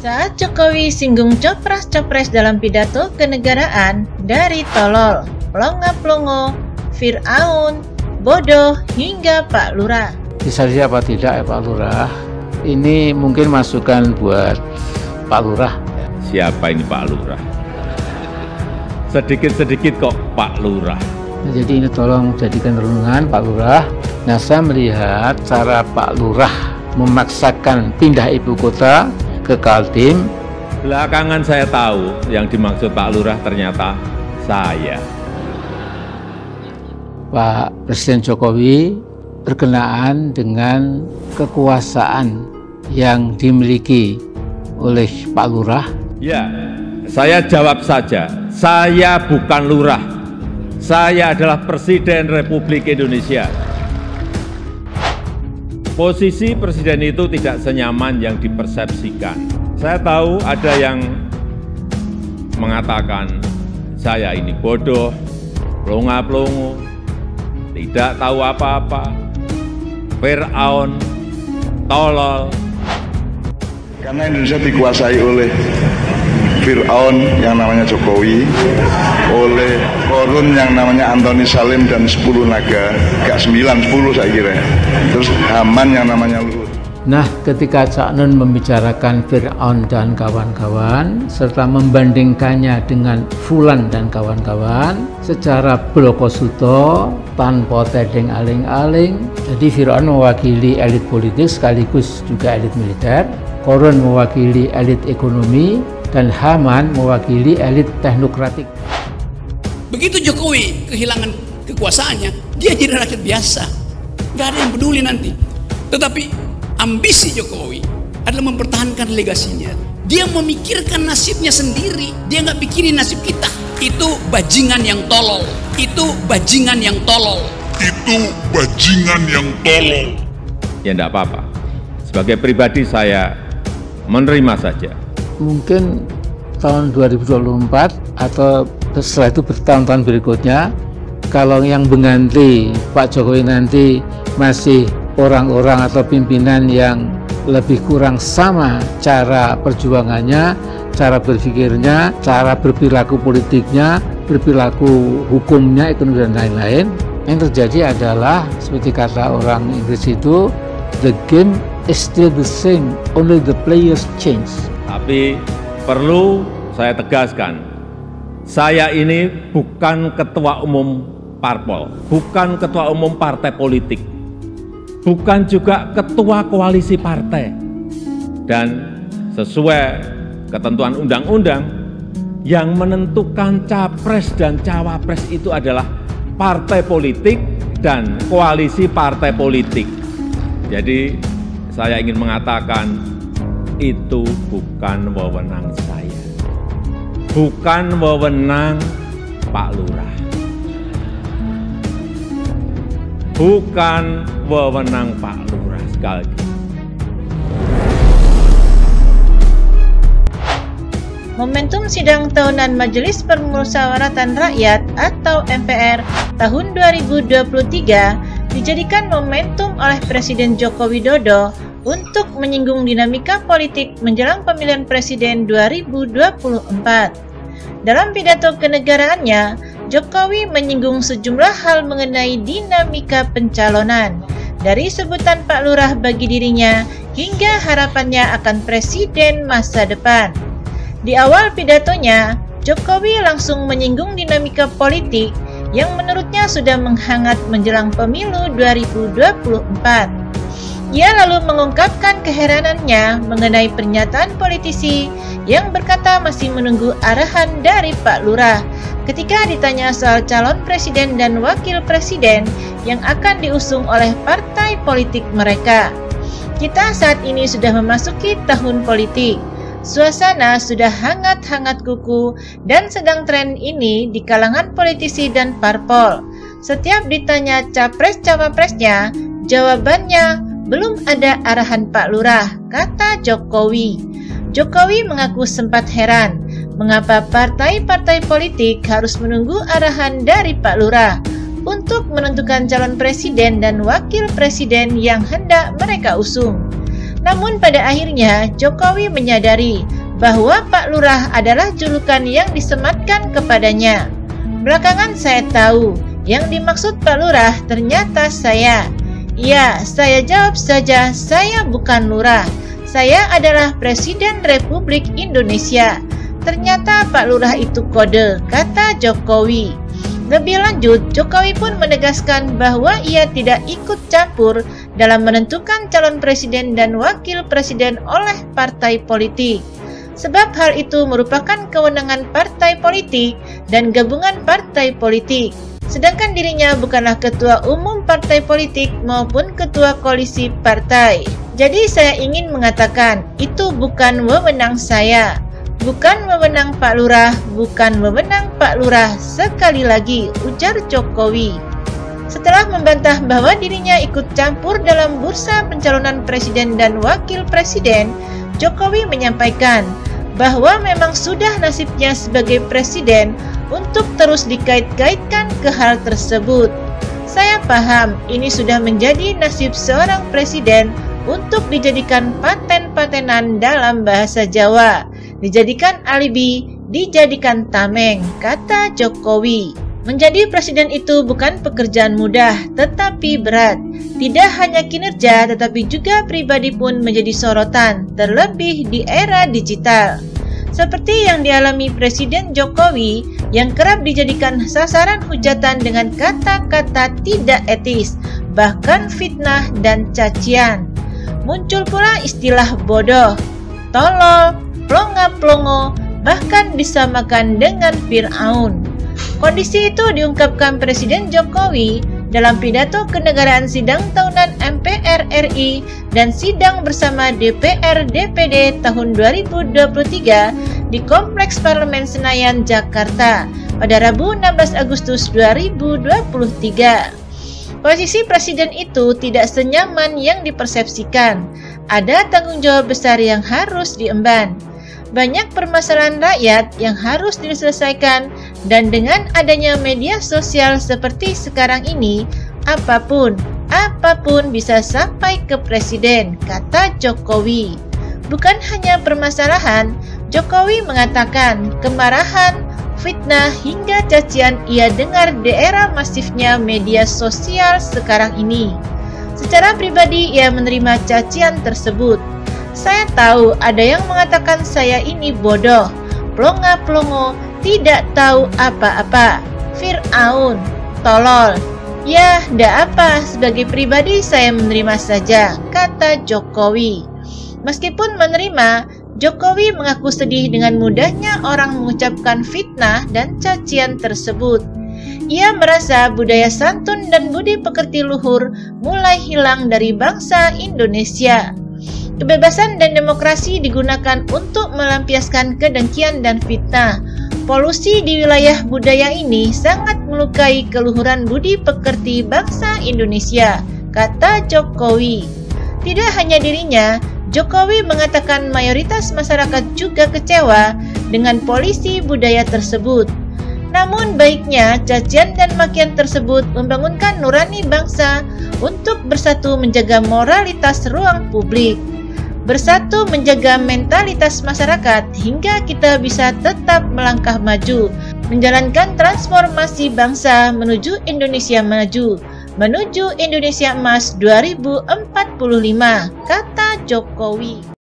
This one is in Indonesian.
Saat Jokowi singgung capres-capres dalam pidato kenegaraan, dari tolol, pelongo-pelongo, Fir'aun, bodoh, hingga Pak Lurah. Disadari apa tidak ya Pak Lurah? Ini mungkin masukan buat Pak Lurah. Siapa ini Pak Lurah? Sedikit-sedikit kok Pak Lurah. Jadi ini tolong jadikan renungan Pak Lurah. Nah, saya melihat cara Pak Lurah memaksakan pindah ibu kota ke Kaltim. Belakangan saya tahu yang dimaksud Pak Lurah ternyata saya. Pak Presiden Jokowi berkenaan dengan kekuasaan yang dimiliki oleh Pak Lurah. Ya, saya jawab saja, saya bukan lurah. Saya adalah Presiden Republik Indonesia. Posisi presiden itu tidak senyaman yang dipersepsikan. Saya tahu ada yang mengatakan saya ini bodoh, pelongo-pelongo, tidak tahu apa-apa, Fir'aun, tolol. Karena Indonesia dikuasai oleh Fir'aun yang namanya Jokowi, oleh Korun yang namanya Antoni Salim dan 10 naga, gak 9, 10 saya kira. Terus Haman yang namanya Luhut. Nah, ketika Cak Nun membicarakan Fir'aun dan kawan-kawan, serta membandingkannya dengan Fulan dan kawan-kawan, secara blokosuto, tanpa tedeng aling-aling, jadi Fir'aun mewakili elit politik sekaligus juga elit militer, Korun mewakili elit ekonomi, dan Haman mewakili elit teknokratik. Begitu Jokowi kehilangan kekuasaannya, dia jadi rakyat biasa. Gak ada yang peduli nanti. Tetapi ambisi Jokowi adalah mempertahankan legasinya. Dia memikirkan nasibnya sendiri. Dia nggak pikirin nasib kita. Itu bajingan yang tolol. Itu bajingan yang tolol. Itu bajingan yang tolol. Ya enggak apa-apa. Sebagai pribadi saya menerima saja. Mungkin tahun 2024 atau setelah itu bertahun-tahun berikutnya, kalau yang mengganti Pak Jokowi nanti masih orang-orang atau pimpinan yang lebih kurang sama cara perjuangannya, cara berpikirnya, cara berperilaku politiknya, berperilaku hukumnya, ekonomi dan lain-lain, yang terjadi adalah seperti kata orang Inggris itu, the game is still the same, only the players change. Tapi perlu saya tegaskan, saya ini bukan ketua umum parpol, bukan ketua umum partai politik, bukan juga ketua koalisi partai. Dan sesuai ketentuan undang-undang, yang menentukan capres dan cawapres itu adalah partai politik dan koalisi partai politik. Jadi saya ingin mengatakan, itu bukan wewenang saya, bukan wewenang Pak Lurah, bukan wewenang Pak Lurah. Sekali lagi. Momentum sidang tahunan Majelis Permusyawaratan Rakyat atau MPR tahun 2023 dijadikan momentum oleh Presiden Joko Widodo untuk menyinggung dinamika politik menjelang pemilihan presiden 2024. Dalam pidato kenegaraannya, Jokowi menyinggung sejumlah hal mengenai dinamika pencalonan, dari sebutan Pak Lurah bagi dirinya hingga harapannya akan presiden masa depan. Di awal pidatonya, Jokowi langsung menyinggung dinamika politik yang menurutnya sudah menghangat menjelang pemilu 2024. Ia lalu mengungkapkan keheranannya mengenai pernyataan politisi yang berkata masih menunggu arahan dari Pak Lurah ketika ditanya soal calon presiden dan wakil presiden yang akan diusung oleh partai politik mereka. Kita saat ini sudah memasuki tahun politik. Suasana sudah hangat-hangat kuku dan sedang tren ini di kalangan politisi dan parpol. Setiap ditanya capres-cawapresnya, jawabannya belum ada arahan Pak Lurah, kata Jokowi. Jokowi mengaku sempat heran mengapa partai-partai politik harus menunggu arahan dari Pak Lurah untuk menentukan calon presiden dan wakil presiden yang hendak mereka usung. Namun pada akhirnya Jokowi menyadari bahwa Pak Lurah adalah julukan yang disematkan kepadanya. Belakangan saya tahu yang dimaksud Pak Lurah ternyata saya. Ya, saya jawab saja, saya bukan lurah. Saya adalah Presiden Republik Indonesia. Ternyata Pak Lurah itu kode, kata Jokowi. Lebih lanjut, Jokowi pun menegaskan bahwa ia tidak ikut campur dalam menentukan calon presiden dan wakil presiden oleh partai politik. Sebab hal itu merupakan kewenangan partai politik dan gabungan partai politik. Sedangkan dirinya bukanlah ketua umum partai politik maupun ketua koalisi partai. Jadi saya ingin mengatakan, itu bukan wewenang saya. Bukan wewenang Pak Lurah, bukan wewenang Pak Lurah, sekali lagi, ujar Jokowi. Setelah membantah bahwa dirinya ikut campur dalam bursa pencalonan presiden dan wakil presiden, Jokowi menyampaikan bahwa memang sudah nasibnya sebagai presiden untuk terus dikait-kaitkan ke hal tersebut. Saya paham ini sudah menjadi nasib seorang presiden untuk dijadikan paten-patenan dalam bahasa Jawa, dijadikan alibi, dijadikan tameng, kata Jokowi. Menjadi presiden itu bukan pekerjaan mudah, tetapi berat. Tidak hanya kinerja, tetapi juga pribadi pun menjadi sorotan, terlebih di era digital. Seperti yang dialami Presiden Jokowi yang kerap dijadikan sasaran hujatan dengan kata-kata tidak etis, bahkan fitnah dan cacian. Muncul pula istilah bodoh, tolol, plonga-plongo, bahkan disamakan dengan Fir'aun. Kondisi itu diungkapkan Presiden Jokowi dalam pidato kenegaraan sidang tahunan MPR RI dan sidang bersama DPR DPD tahun 2023 di Kompleks Parlemen Senayan, Jakarta pada Rabu 16 Agustus 2023. Posisi presiden itu tidak senyaman yang dipersepsikan. Ada tanggung jawab besar yang harus diemban. Banyak permasalahan rakyat yang harus diselesaikan, dan dengan adanya media sosial seperti sekarang ini, apapun bisa sampai ke presiden, kata Jokowi. Bukan hanya permasalahan, Jokowi mengatakan kemarahan, fitnah hingga cacian ia dengar di era masifnya media sosial sekarang ini. Secara pribadi ia menerima cacian tersebut. Saya tahu ada yang mengatakan saya ini bodoh, plonga-plongo, tidak tahu apa-apa, Fir'aun, tolol. Ya, ndak apa, sebagai pribadi saya menerima saja, kata Jokowi. Meskipun menerima, Jokowi mengaku sedih dengan mudahnya orang mengucapkan fitnah dan cacian tersebut. Ia merasa budaya santun dan budi pekerti luhur mulai hilang dari bangsa Indonesia. Kebebasan dan demokrasi digunakan untuk melampiaskan kedengkian dan fitnah. Polusi di wilayah budaya ini sangat melukai keluhuran budi pekerti bangsa Indonesia, kata Jokowi. Tidak hanya dirinya, Jokowi mengatakan mayoritas masyarakat juga kecewa dengan polisi budaya tersebut. Namun baiknya cacian dan makian tersebut membangunkan nurani bangsa untuk bersatu menjaga moralitas ruang publik, bersatu menjaga mentalitas masyarakat hingga kita bisa tetap melangkah maju, menjalankan transformasi bangsa menuju Indonesia maju, menuju Indonesia Emas 2045, kata Jokowi.